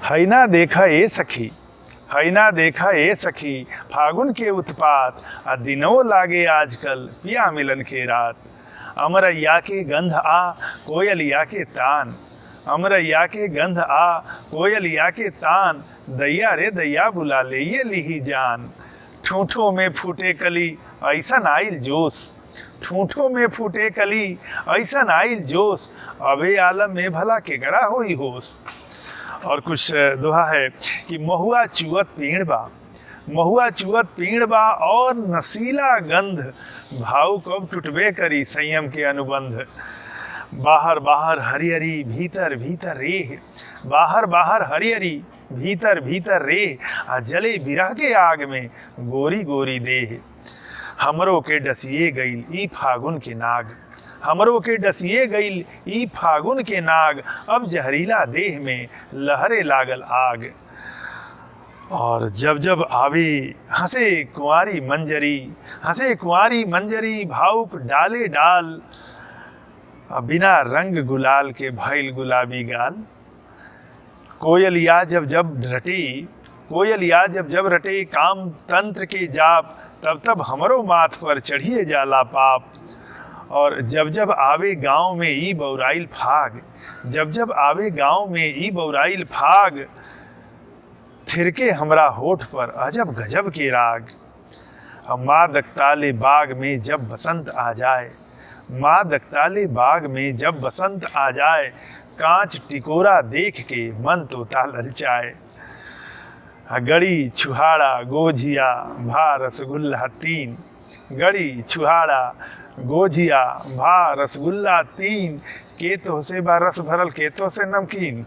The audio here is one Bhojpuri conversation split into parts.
है ना देखा ए सखी, है ना देखा ए सखी, फागुन के उत्पात आ दिनों लागे आजकल पिया मिलन के रात। अमरैया के गंध आ कोयलिया के तान, अमरैया के गंध आ कोयलिया के तान, दैया रे दैया बुला ले ये लिही जान। ठूठों में फूटे कली ऐसन आइल जोश, ठूठों में फूटे कली ऐसन आइल जोश, अबे आलम में भला केकरा होई होश। और कुछ दोहा है कि महुआ चुअत पेड़ बा, महुआ चुअत पेड़ बा और नसीला गंध, भाव कब टूटबे करी संयम के अनुबंध। बाहर बाहर हरिहरी भीतर भीतर रे, बाहर बाहर हरिहरी भीतर भीतर रे, आ जले बिरह के आग में गोरी गोरी देह। हमरों के डसिए गईल ई फागुन के नाग, हमरों के डसिए गईल ई फागुन के नाग, अब जहरीला देह में लहरे लागल आग। और जब जब आवे हंसे कुंवारी मंजरी, हंसे कुंवारी मंजरी, भावुक डाले डाल, बिना रंग गुलाल के भइल गुलाबी गाल। कोयलिया जब जब रटे, कोयलिया जब जब रटे काम तंत्र के जाप, तब तब हमरो माथ पर चढ़िए जाला पाप। और जब जब आवे गांव में ई बौराइल फाग, जब जब आवे गांव में ई बौराइल फाग, थिरके हमरा होठ पर अजब गजब के राग। माँ दकताले बाग में जब बसंत आ जाए, माँ दकताले बाग में जब बसंत आ जाए, कांच टिकोरा देख के मन तोता ललचाए। गड़ी छुहाड़ा गोझिया भा रसगुल्ला तीन, गड़ी छुहाड़ा गोझिया भा रसगुल्ला तीन, के तो से बा रस भरल के तो से नमकीन।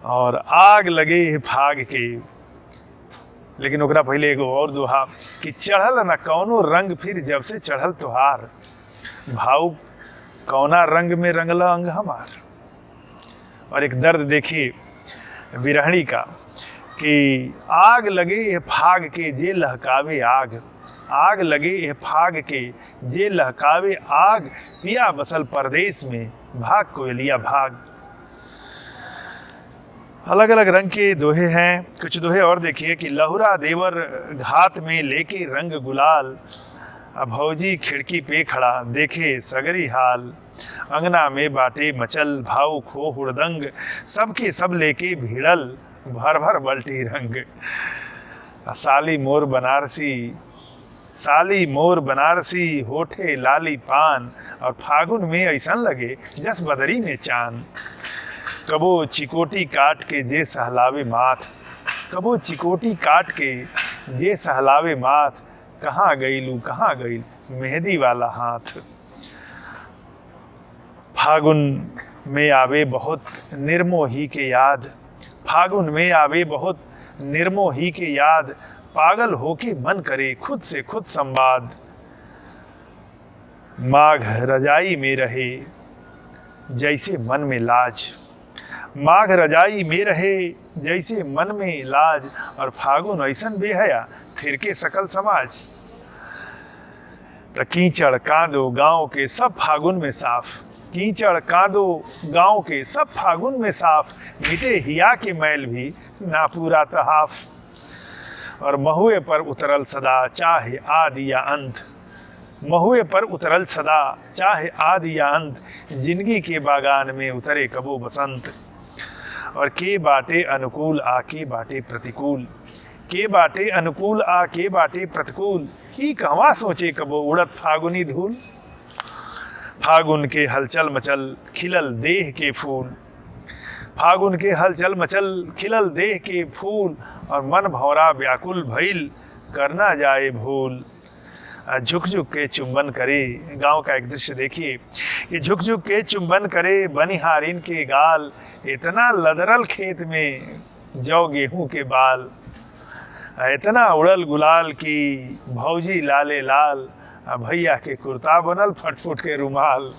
और आग लगे फाग के, लेकिन ओकरा पहले एगो और दोहा कि चढ़ल न कौनो रंग फिर जब से चढ़ल तोहार, भाव कौना रंग में रंगला अंग हमार। और एक दर्द देखिए विरहणी का कि आग लगे फाग के जे लहकावे आग, आग लगे फाग के जे लहकावे आग, पिया बसल परदेश में भाग कोयलिया भाग। अलग अलग रंग के दोहे हैं। कुछ दोहे और देखिए कि लहुरा देवर घात में लेके रंग गुलाल, भौजी खिड़की पे खड़ा देखे सगरी हाल। अंगना में बाटे मचल भाव खो हुड़दंग, सबके सब लेके भिड़ल भर भर बल्टी रंग। साली मोर बनारसी, साली मोर बनारसी, होठे लाली पान, और फागुन में ऐसन लगे जस बदरी में चांद। कबो चिकोटी काट के जे सहलावे माथ, कबो चिकोटी काट के जे सहलावे माथ, कहाँ गईलू कहाँ गईल मेहंदी वाला हाथ। फागुन में आवे बहुत निर्मोही के याद, फागुन में आवे बहुत निर्मोही के याद, पागल होके मन करे खुद से खुद संवाद। माघ रजाई में रहे जैसे मन में लाज, माघ रजाई में रहे जैसे मन में लाज, और फागुन ऐसन बेहया थिरके सकल समाज। तो कीचड़ कांदो गांव के सब फागुन में साफ, कीचड़ कांदो गांव के सब फागुन में साफ, मिटे हिया के मैल भी ना पूरा तहाफ। और महुए पर उतरल सदा चाहे आदि या अंत, महुए पर उतरल सदा चाहे आदि या अंत, जिंदगी के बागान में उतरे कबो बसंत। और के बाटे अनुकूल आ के बाटे प्रतिकूल, के बाटे अनुकूल आ के बाटे प्रतिकूल, ई कहवा सोचे कबो उड़त फागुनी धूल। फागुन के हलचल मचल खिलल देह के फूल, फागुन के हलचल मचल खिलल देह के फूल, और मन भौरा व्याकुल भइल करना जाए भूल। झुक झुक के चुंबन करे, गांव का एक दृश्य देखिए कि झुक झुक के चुंबन करे बनिहारिन के गाल, इतना लदरल खेत में जौ गेहूं के बाल। इतना उड़ल गुलाल की भौजी लाले लाल, भैया के कुर्ता बनल फटफुट के रुमाल।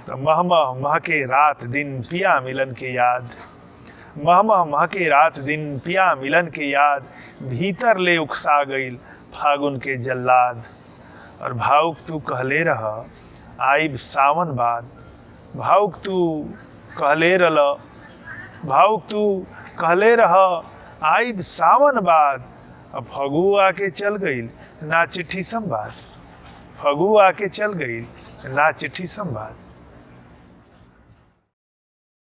तो मह मह मह के रात दिन पिया मिलन के याद, मह मह मह के रात दिन पिया मिलन के याद, भीतर ले उकसा गईल फागुन के जल्लाद। और भावुक तू कहले रह आइब सावन बाद, भावुक तू कहले रल भावुक तू कहले रह आइब सावन बाद, अब फगू आके चल गईल ना चिट्ठी संवाद, फगू आके चल गईल ना चिट्ठी संवाद।